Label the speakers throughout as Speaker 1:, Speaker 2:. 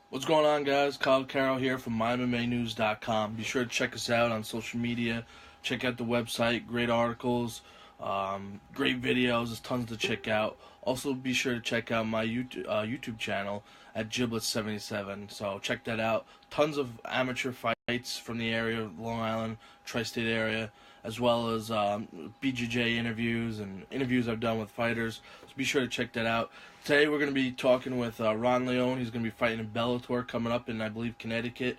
Speaker 1: What's going on, guys? Kyle Carroll here from MyMMAnews.com. Be sure to check us out on social media. Check out the website. Great articles, great videos. There's tons to check out. Also, be sure to check out my YouTube channel at Giblets77. So check that out. Tons of amateur fights from the area, Long Island, tri-state area, as well as BJJ interviews and interviews I've done with fighters. So be sure to check that out. Today we're going to be talking with Ron Leone. He's going to be fighting in Bellator coming up in, I believe, Connecticut.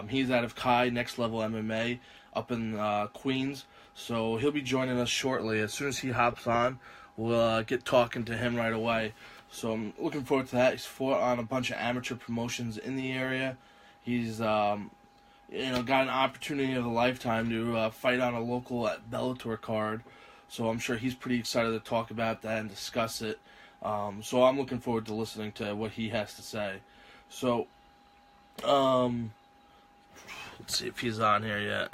Speaker 1: He's out of Kai, Next Level MMA, up in Queens. So he'll be joining us shortly. As soon as he hops on, we'll get talking to him right away. So I'm looking forward to that. He's fought on a bunch of amateur promotions in the area. He's got an opportunity of a lifetime to fight on a local Bellator card. So I'm sure he's pretty excited to talk about that and discuss it. So I'm looking forward to listening to what he has to say. So, let's see if he's on here yet.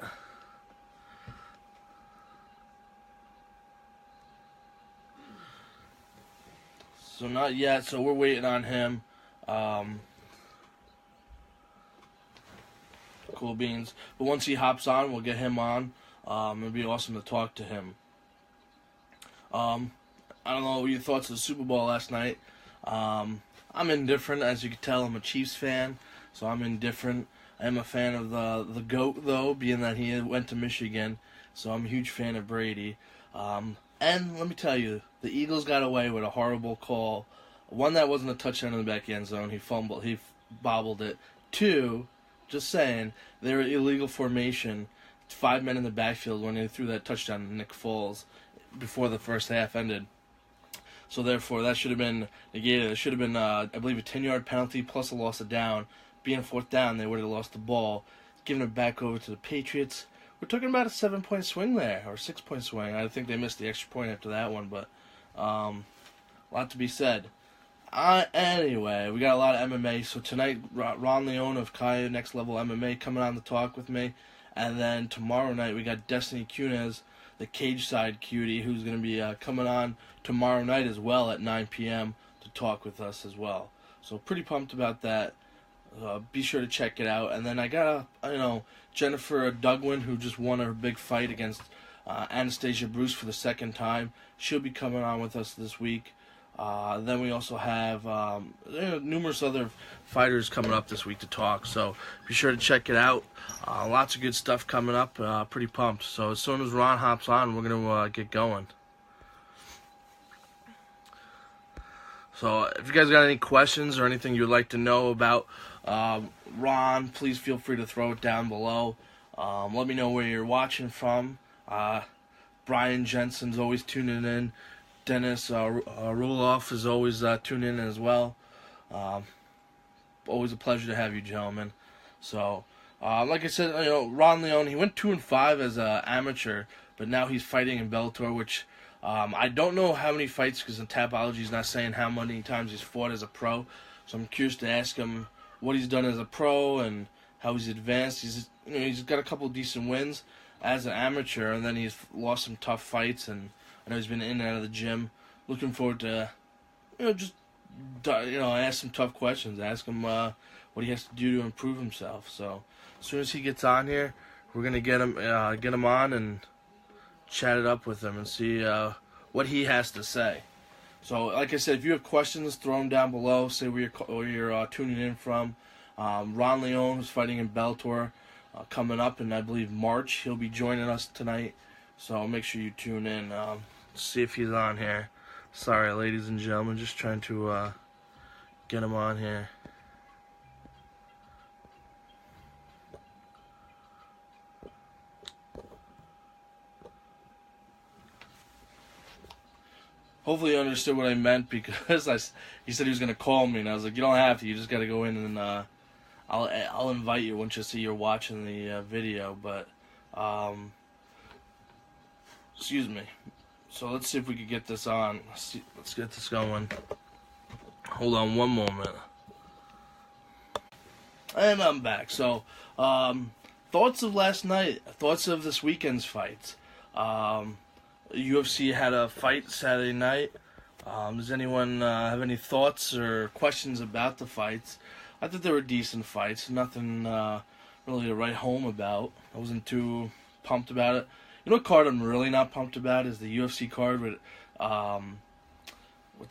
Speaker 1: So not yet, so we're waiting on him. Cool beans. But once he hops on, we'll get him on. It'll be awesome to talk to him. I don't know your thoughts of the Super Bowl last night. I'm indifferent, as you can tell. I'm a Chiefs fan, so I'm indifferent. I am a fan of the GOAT, though, being that he went to Michigan, so I'm a huge fan of Brady. And let me tell you, the Eagles got away with a horrible call. One, that wasn't a touchdown in the back end zone. He fumbled. He bobbled it. Two, just saying, they were illegal formation. 5 men in the backfield when they threw that touchdown to Nick Foles before the first half ended. So therefore, that should have been negated. It should have been, I believe, a 10-yard penalty plus a loss of down. Being fourth down, they would have lost the ball, giving it back over to the Patriots. We're talking about a 7-point swing there, or a 6-point swing. I think they missed the extra point after that one, but a lot to be said. Anyway, we got a lot of MMA. So tonight, Ron Leone of Kai Next Level MMA coming on to talk with me. And then tomorrow night, we got Destiny Cunez, the cage side cutie, who's going to be coming on tomorrow night as well at 9 p.m. to talk with us as well. So pretty pumped about that. Be sure to check it out. And then I got Jennifer Dugwin, who just won her big fight against Anastasia Bruce for the second time. She'll be coming on with us this week. Then we also have numerous other fighters coming up this week to talk, so be sure to check it out. Lots of good stuff coming up. Pretty pumped. So as soon as Ron hops on, we're going to get going. So if you guys got any questions or anything you'd like to know about Ron, please feel free to throw it down below. Let me know where you're watching from. Brian Jensen's always tuning in. Dennis Ruloff is always tuning in as well. Always a pleasure to have you, gentlemen. So, like I said, Ron Leone, he went 2-5 as an amateur, but now he's fighting in Bellator, which I don't know how many fights, because the Tapology is not saying how many times he's fought as a pro. So I'm curious to ask him what he's done as a pro and how he's advanced. He's got a couple decent wins as an amateur, and then he's lost some tough fights, and I know he's been in and out of the gym. Looking forward to, ask some tough questions. Ask him what he has to do to improve himself. So as soon as he gets on here, we're gonna get him on and chat it up with him and see what he has to say. So like I said, if you have questions, throw them down below. Say where you're tuning in from. Ron Leone is fighting in Bellator coming up in, I believe, March. He'll be joining us tonight. So make sure you tune in. See if he's on here. Sorry, ladies and gentlemen, just trying to get him on here. Hopefully you understood what I meant, because he said he was going to call me, and I was like, you don't have to. You just got to go in, and I'll invite you once you see you're watching the video. But excuse me. So let's see if we can get this on. Let's get this going. Hold on one moment. And I'm back. So, thoughts of last night. Thoughts of this weekend's fights. UFC had a fight Saturday night. Does anyone have any thoughts or questions about the fights? I thought they were decent fights. Nothing really to write home about. I wasn't too pumped about it. You know what card I'm really not pumped about is the UFC card with what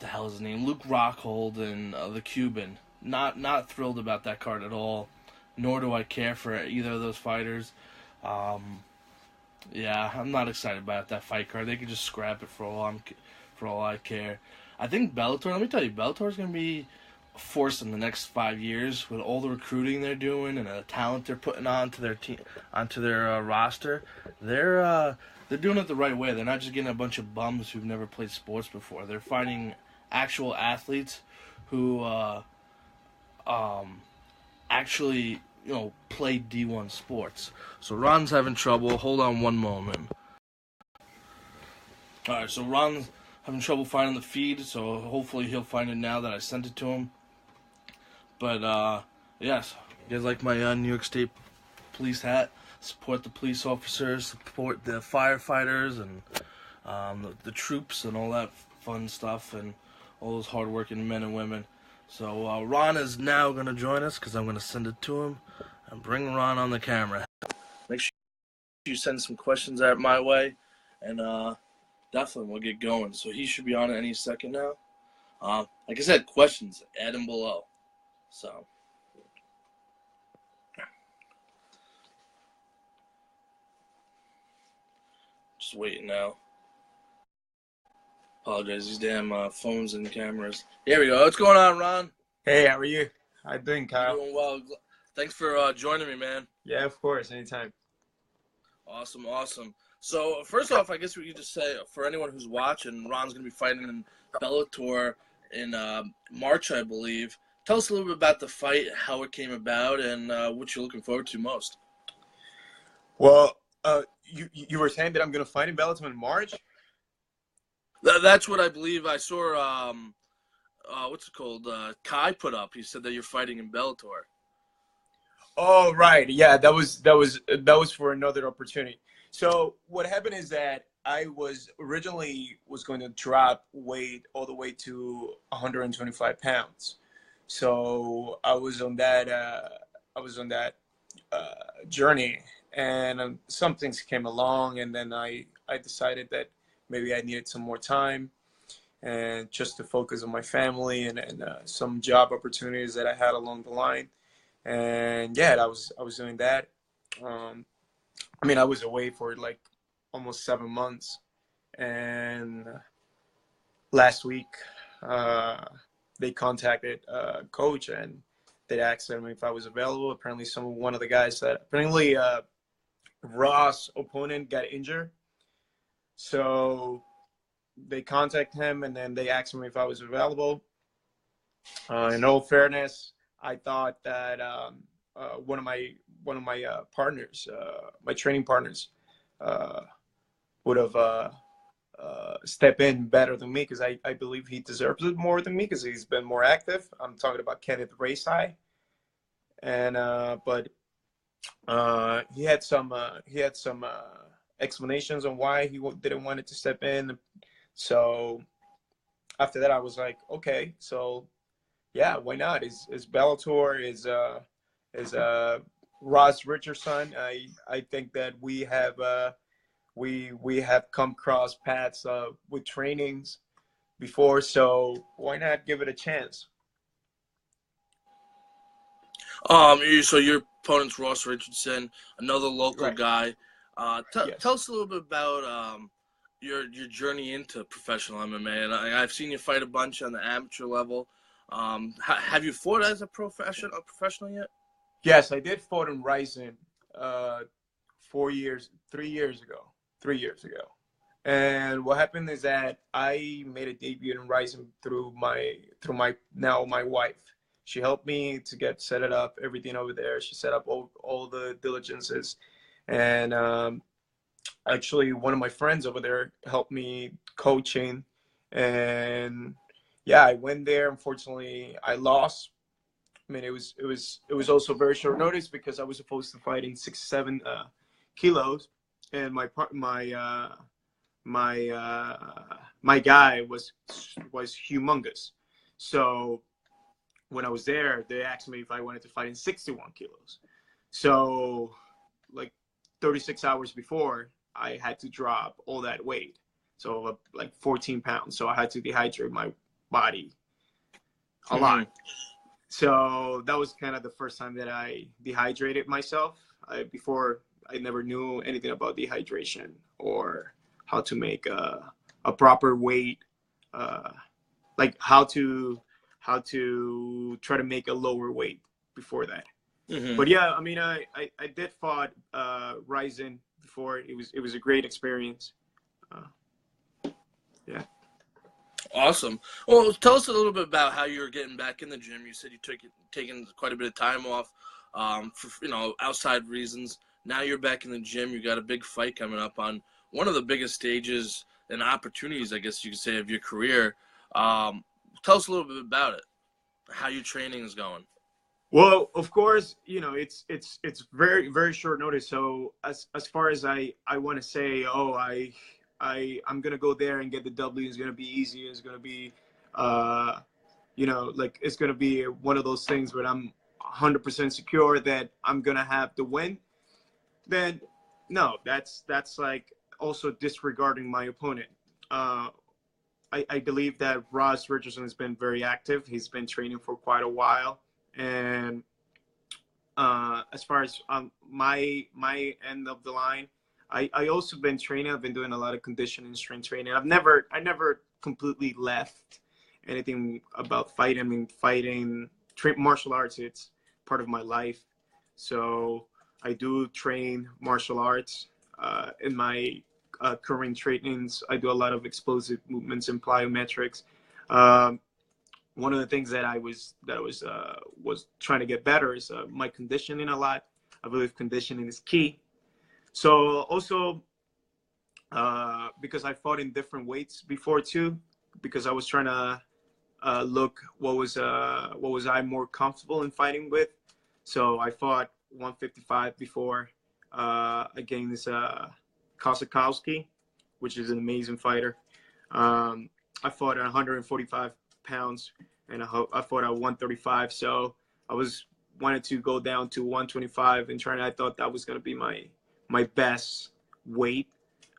Speaker 1: the hell is his name? Luke Rockhold and the Cuban. Not thrilled about that card at all. Nor do I care for either of those fighters. Yeah, I'm not excited about that fight card. They could just scrap it for all I care. I think Bellator. Let me tell you, Bellator is going to be a force in the next 5 years with all the recruiting they're doing and the talent they're putting onto their team, onto their roster. They're doing it the right way. They're not just getting a bunch of bums who've never played sports before. They're finding actual athletes who actually play D1 sports. So Ron's having trouble. Hold on one moment. Alright, so Ron's having trouble finding the feed, so hopefully he'll find it now that I sent it to him. But, yes, you guys like my New York State police hat? Support the police officers, support the firefighters, and the troops, and all that fun stuff, and all those hardworking men and women. So Ron is now going to join us, because I'm going to send it to him, and bring Ron on the camera. Make sure you send some questions out my way, and definitely we'll get going. So he should be on any second now. Like I said, questions, add them below. So just waiting now. Apologize, these damn phones and cameras. Here we go. What's going on, Ron?
Speaker 2: Hey, how are you? How you doing, Kyle?
Speaker 1: I'm doing well. Thanks for joining me, man.
Speaker 2: Yeah, of course, anytime.
Speaker 1: Awesome, awesome. So first off, I guess we could just say for anyone who's watching, Ron's going to be fighting in Bellator in March, I believe. Tell us a little bit about the fight, how it came about, and what you're looking forward to most.
Speaker 2: Well, you were saying that I'm going to fight in Bellator in March?
Speaker 1: That's what I believe. I saw, what's it called? Kai put up. He said that you're fighting in Bellator.
Speaker 2: Oh, right. Yeah, that was for another opportunity. So what happened is that I was originally going to drop weight all the way to 125 pounds. So I was on that journey, and some things came along, and then I decided that maybe I needed some more time and just to focus on my family and some job opportunities that I had along the line. And yeah, I was doing that. I mean, I was away for like almost 7 months, and last week they contacted coach, and they asked him if I was available. Apparently, one of the guys Ross' opponent got injured, so they contacted him, and then they asked him if I was available. In all fairness, I thought that one of my partners, my training partners, would have step in better than me, because I believe he deserves it more than me, because he's been more active. I'm talking about Kenneth Raysai, and but he had some explanations on why he didn't want it to step in. So after that, I was like, okay, so yeah, why not? Is Bellator is Ross Richardson. I think that we have come cross paths with trainings before, so why not give it a chance?
Speaker 1: So your opponent's Ross Richardson, another local guy.
Speaker 2: Yes.
Speaker 1: Tell us a little bit about your journey into professional MMA. And I've seen you fight a bunch on the amateur level. Have you fought as a professional yet?
Speaker 2: Yes, I did fight in Rising 3 years ago. And what happened is that I made a debut in Rising through my wife. She helped me to get set it up, everything over there. She set up all the diligences. And actually, one of my friends over there helped me coaching. And yeah, I went there. Unfortunately, I lost. I mean, it was also very short notice, because I was supposed to fight in 67 kilos, and my guy was humongous. So when I was there, they asked me if I wanted to fight in 61 kilos. So like 36 hours before, I had to drop all that weight. So like 14 pounds. So I had to dehydrate my body a lot. So that was kind of the first time that I dehydrated myself. Before, I never knew anything about dehydration or how to make a proper weight, like how to try to make a lower weight before that. But yeah, I mean, I did fought Ryzen before. It was a great experience. Yeah.
Speaker 1: Awesome. Well, tell us a little bit about how you were getting back in the gym. You said you taken quite a bit of time off, for outside reasons. Now you're back in the gym. You got a big fight coming up on one of the biggest stages and opportunities, I guess you could say, of your career. Tell us a little bit about it. How your training is going.
Speaker 2: Well, of course, it's very, very short notice. So as far as I want to say, I'm gonna go there and get the W. It's gonna be easy. It's gonna be, like it's gonna be one of those things where I'm 100% secure that I'm gonna have the win. Then, no, that's like also disregarding my opponent. I believe that Ross Richardson has been very active. He's been training for quite a while, and as far as my end of the line, I also been training. I've been doing a lot of conditioning, strength training. I never completely left anything about fighting. I mean, martial arts, it's part of my life. So I do train martial arts in my current trainings. I do a lot of explosive movements and plyometrics. One of the things that I was trying to get better is my conditioning a lot. I believe conditioning is key. So also, because I fought in different weights before too, because I was trying to look what was I more comfortable in fighting with. So I fought 155 before against Kosakowski, which is an amazing fighter. I fought at 145 pounds, and I fought at 135. So I wanted to go down to 125 and I thought that was going to be my best weight.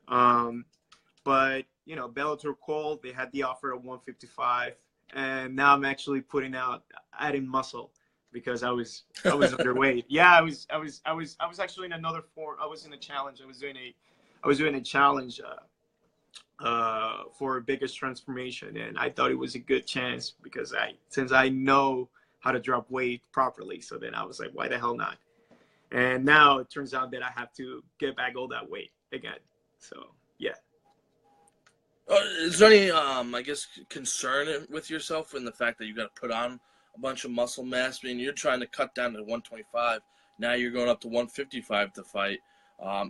Speaker 2: But Bellator called. They had the offer at 155, and now I'm actually adding muscle because I was underweight. Yeah, I was actually in another form. I was in a challenge. I was doing a challenge for a biggest transformation, and I thought it was a good chance because since I know how to drop weight properly, so then I was like, why the hell not? And now it turns out that I have to get back all that weight again. So yeah.
Speaker 1: Is there any, I guess, concern with yourself in the fact that you got to put on a bunch of muscle mass? I mean, you're trying to cut down to 125. Now you're going up to 155 to fight.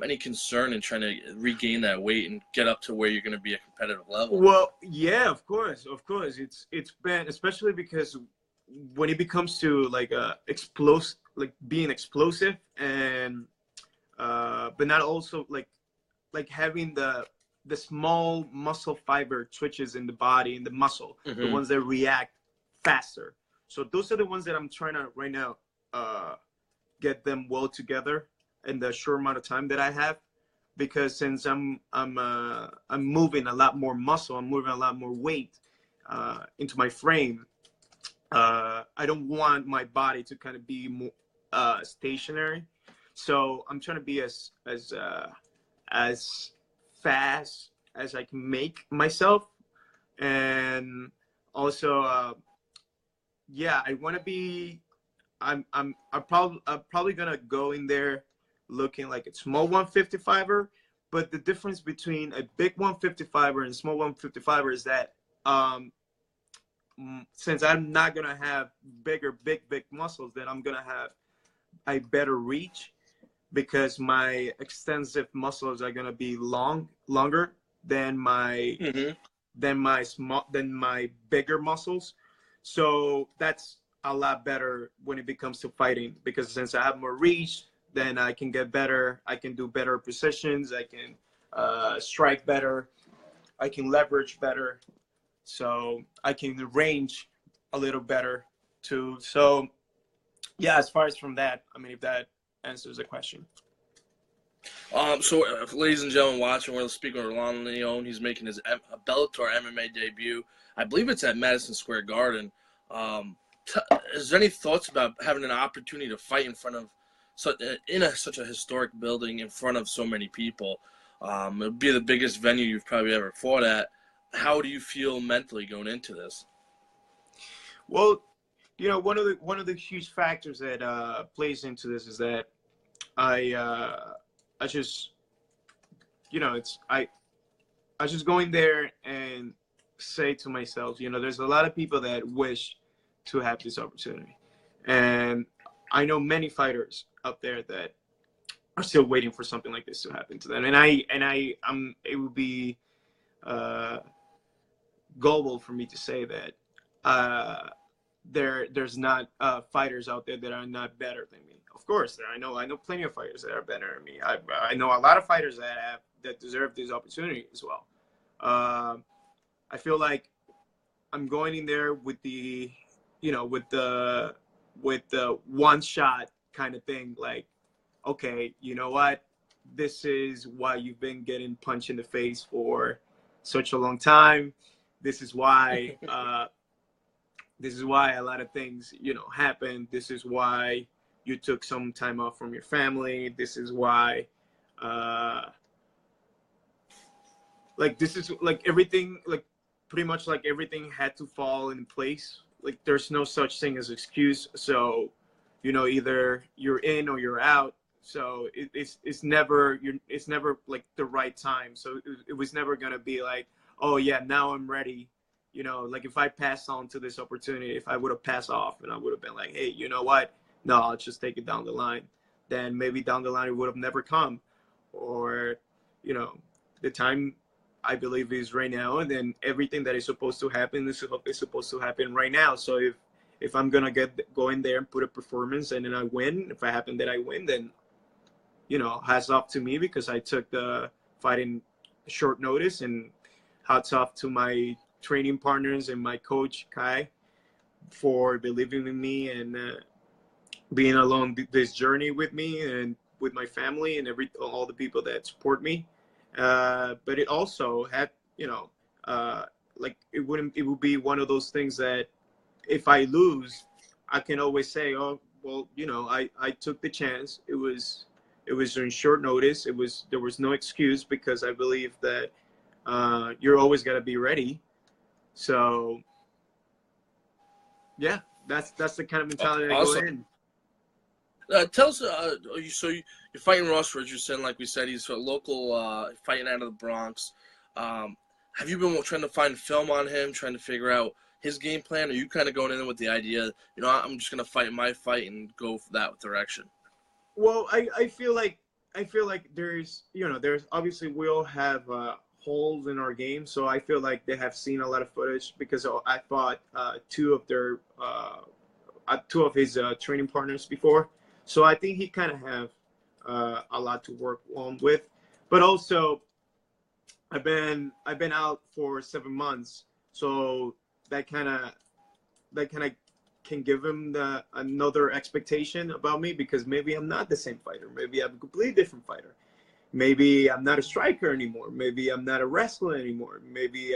Speaker 1: Any concern in trying to regain that weight and get up to where you're going to be a competitive level?
Speaker 2: Well, yeah, of course. It's been, especially because when it becomes to like being explosive and but not also like having the small muscle fiber twitches in the body, in the muscle, the ones that react faster. So those are the ones that I'm trying to right now get them well together in the short amount of time that I have, because since I'm moving a lot more muscle, I'm moving a lot more weight into my frame. I don't want my body to kind of be more stationary, so I'm trying to be as fast as I can make myself, and also yeah, I want to be. I'm probably gonna go in there looking like a small 155er, but the difference between a big 155er and a small 155er is that since I'm not gonna have big muscles, then I'm gonna have a better reach, because my extensive muscles are gonna be longer than my bigger muscles. So that's a lot better when it becomes to fighting, because since I have more reach, then I can get better. I can do better positions. I can strike better. I can leverage better. So I can range a little better too. So yeah, as far as from that, I mean, if that answers the question.
Speaker 1: Ladies and gentlemen watching, we're speaking with Leone. He's making his Bellator MMA debut. I believe it's at Madison Square Garden. Um, is there any thoughts about having an opportunity to fight in front of such a historic building in front of so many people? It would be the biggest venue you've probably ever fought at. How do you feel mentally going into this?
Speaker 2: Well, you know, one of the huge factors that plays into this is that I just, you know, I was just going there and say to myself, you know, there's a lot of people that wish to have this opportunity, and I know many fighters out there that are still waiting for something like this to happen to them, and it would be gullible for me to say that there's not fighters out there that are not better than me. Of course, I know plenty of fighters that are better than me. I know a lot of fighters that deserve this opportunity as well. I feel like I'm going in there with the, you know, with the one shot kind of thing. Like, okay, you know what? This is why you've been getting punched in the face for such a long time. This is why a lot of things, you know, happen. This is why you took some time off from your family. This is why, like, this is like everything, like pretty much like everything had to fall in place. Like, there's no such thing as excuse. So, you know, either you're in or you're out. So it's never like the right time. So it was never gonna be like, oh yeah, now I'm ready. You know, like if I passed on to this opportunity, if I would have passed off and I would have been like, hey, you know what? No, I'll just take it down the line. Then maybe down the line it would have never come. Or, you know, the time I believe is right now, and then everything that is supposed to happen is supposed to happen right now. So if I'm gonna go in there and put a performance and then I win, if I happen that I win, then, you know, hats off to me because I took the fight in short notice, and hats off to my training partners and my coach Kai for believing in me and being along this journey with me and with my family and all the people that support me. But it also had, you know, like it would be one of those things that if I lose, I can always say, oh, well, you know, I took the chance. It was in short notice. There was no excuse because I believe that you're always got to be ready. So yeah, that's the kind of mentality I go in.
Speaker 1: Tell us, you're fighting Ross Richardson, like we said, he's a local, fighting out of the Bronx. Have you been trying to find film on him, trying to figure out his game plan? Or are you kind of going in with the idea, you know, I'm just going to fight my fight and go for that direction?
Speaker 2: Well, I feel like there's, you know, there's obviously we all have holes in our game, so I feel like they have seen a lot of footage because I fought two of his training partners before, so I think he kind of have a lot to work on with. But also, I've been out for 7 months, so that kind of can give him another expectation about me because maybe I'm not the same fighter. Maybe I'm a completely different fighter. Maybe I'm not a striker anymore. Maybe I'm not a wrestler anymore. Maybe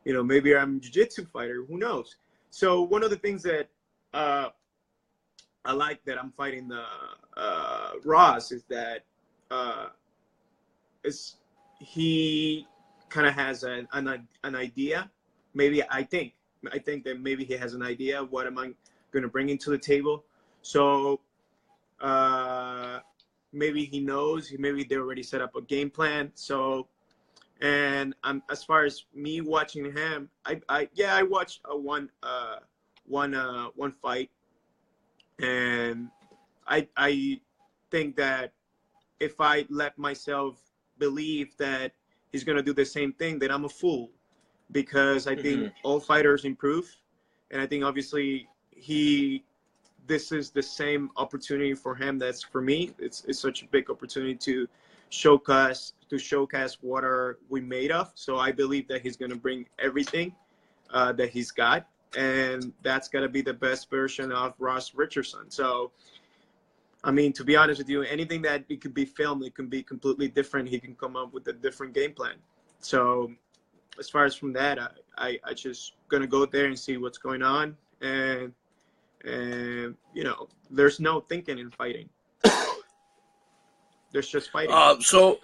Speaker 2: you know, maybe I'm a jiu-jitsu fighter. Who knows? So one of the things that I like that I'm fighting Ross is that he kind of has an idea. Maybe I think that maybe he has an idea of what am I going to bring into the table. So maybe he knows. Maybe they already set up a game plan. So, and as far as me watching him, I watched one fight, and I think that if I let myself believe that he's going to do the same thing, then I'm a fool. Because I think all fighters improve, and I think obviously this is the same opportunity for him that's for me. It's such a big opportunity to showcase what are we made of. So I believe that he's going to bring everything that he's got, and that's got to be the best version of Ross Richardson. So, I mean, to be honest with you, anything that it could be filmed, it can be completely different. He can come up with a different game plan. So, as far as from that, I just gonna go there and see what's going on, and you know, there's no thinking in fighting. There's just fighting.
Speaker 1: So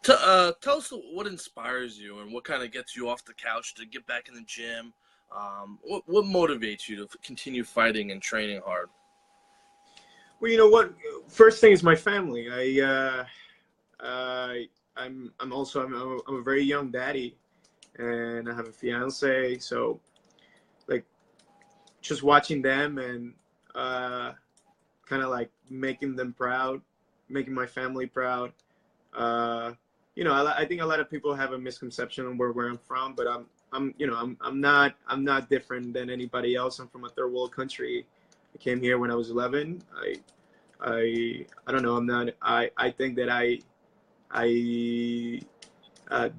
Speaker 1: tell us what inspires you and what kind of gets you off the couch to get back in the gym. What motivates you to continue fighting and training hard?
Speaker 2: Well, you know what? First thing is my family. I'm a very young daddy, and I have a fiance. So, like, just watching them and kind of like making them proud, making my family proud. You know, I think a lot of people have a misconception on where I'm from, but I'm not different than anybody else. I'm from a third world country. I came here when I was 11. I don't know. I think that I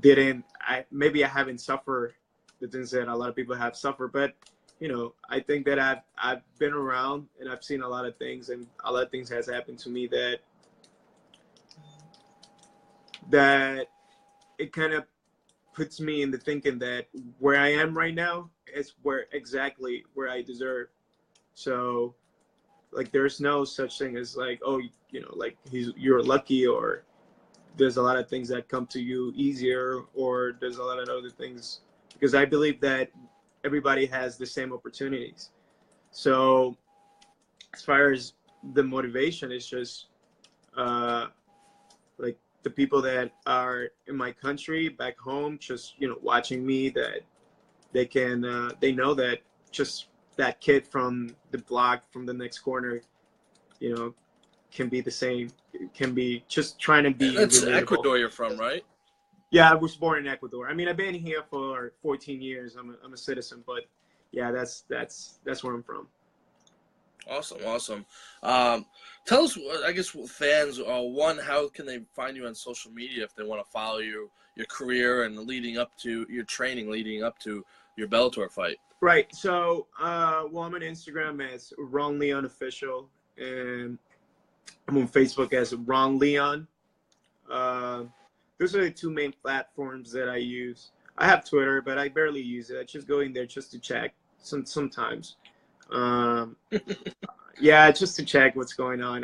Speaker 2: didn't. Maybe I haven't suffered the things that a lot of people have suffered, but you know, I think that I've been around and I've seen a lot of things, and a lot of things has happened to me that it kind of puts me in the thinking that where I am right now is exactly where I deserve. So, like, there's no such thing as like, oh, you know, like you're lucky, or there's a lot of things that come to you easier, or there's a lot of other things, because I believe that everybody has the same opportunities. So as far as the motivation, it's just like the people that are in my country back home, just, you know, watching me, that they know that just that kid from the block from the next corner, you know, can be the same, can be just trying to be
Speaker 1: That's
Speaker 2: relatable.
Speaker 1: Ecuador you're from, right?
Speaker 2: Yeah, I was born in Ecuador. I mean, I've been here for 14 years. I'm a citizen, but yeah, that's where I'm from.
Speaker 1: Awesome. Tell us, I guess, fans, one, how can they find you on social media if they want to follow your career and leading up to your training, leading up to your Bellator fight?
Speaker 2: Right. So, well, I'm on Instagram as Ron Leone Official, and I'm on Facebook as Ron Leon. Those are the two main platforms that I use. I have Twitter, but I barely use it. I just go in there just to check sometimes. Yeah, just to check what's going on.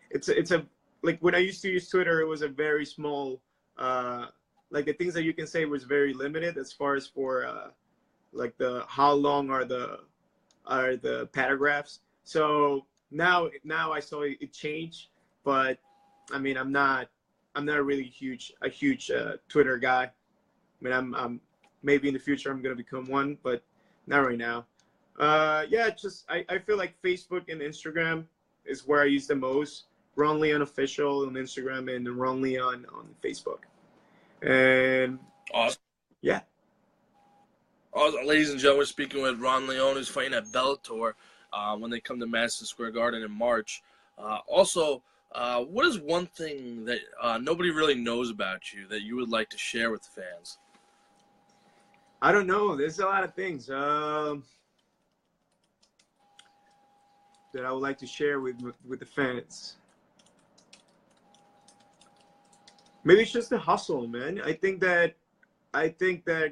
Speaker 2: It's a like when I used to use Twitter, it was a very small, like the things that you can say was very limited as far as for like the how long are the paragraphs. So now I saw it change, but I mean I'm not really a huge Twitter guy. I mean I'm maybe in the future I'm gonna become one, but not right now. Yeah, just I feel like Facebook and Instagram is where I use the most. Ron Leon Official on Instagram and Ron Leon on Facebook. And
Speaker 1: Awesome.
Speaker 2: yeah.
Speaker 1: Awesome. Ladies and gentlemen, we're speaking with Ron Leone, who's fighting at Bellator when they come to Madison Square Garden in March. Also, what is one thing that nobody really knows about you that you would like to share with the fans?
Speaker 2: I don't know. There's a lot of things that I would like to share with the fans. Maybe it's just the hustle, man. I think that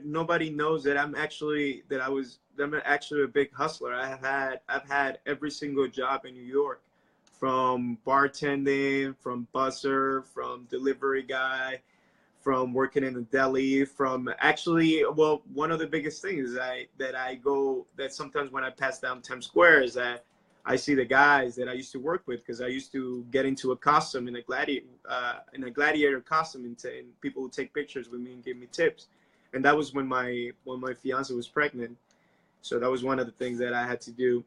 Speaker 2: nobody knows that I'm actually a big hustler. I've had every single job in New York, from bartending, from busser, from delivery guy, from working in a deli, from actually, well, one of the biggest things that sometimes when I pass down Times Square is that I see the guys that I used to work with, because I used to get into a costume in a gladiator costume, and people would take pictures with me and give me tips. And that was when my fiance was pregnant. So that was one of the things that I had to do.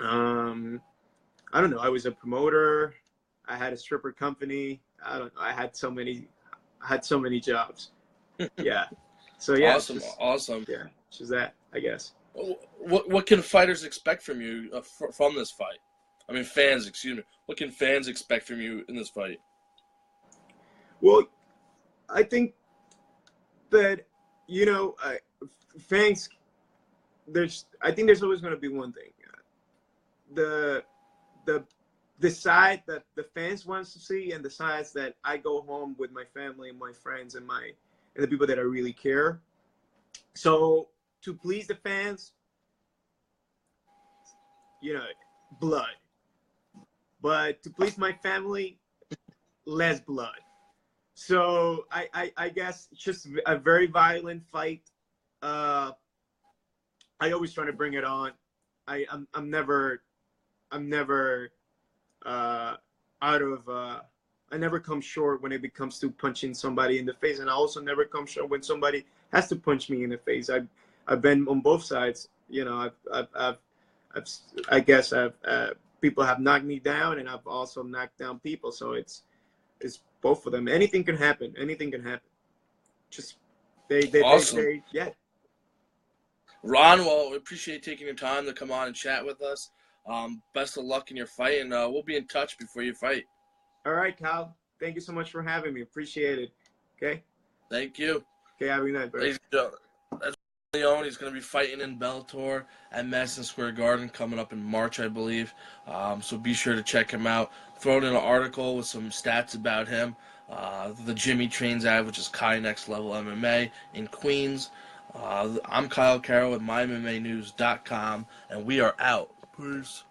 Speaker 2: I don't know. I was a promoter. I had a stripper company. I don't know. I had so many jobs. Yeah. So yeah.
Speaker 1: Awesome.
Speaker 2: Yeah. Just that, I guess.
Speaker 1: What can fighters expect from you from this fight? I mean, fans, excuse me. What can fans expect from you in this fight?
Speaker 2: Well, I think that, you know, fans, I think there's always going to be one thing. The side that the fans wants to see, and the sides that I go home with my family and my friends and the people that I really care. So to please the fans, blood. But to please my family, less blood. So I guess it's just a very violent fight. I always try to bring it on. I'm never out of I never come short when it comes to punching somebody in the face, and I also never come short when somebody has to punch me in the face. I've been on both sides. I guess people have knocked me down, and I've also knocked down people. So it's both of them. Anything can happen. Anything can happen. Just
Speaker 1: Awesome.
Speaker 2: yeah.
Speaker 1: Ron, well, we appreciate taking your time to come on and chat with us. Best of luck in your fight, and we'll be in touch before you fight.
Speaker 2: All right, Kyle. Thank you so much for having me. Appreciate it. Okay?
Speaker 1: Thank you.
Speaker 2: Okay, have a good night, bro.
Speaker 1: Ladies and gentlemen, that's Leone. He's going to be fighting in Bellator at Madison Square Garden coming up in March, I believe. So be sure to check him out. Thrown in an article with some stats about him. The Jimmy trains at, which is Kai Next Level MMA in Queens. I'm Kyle Carroll with MyMMAnews.com, and we are out. Peace.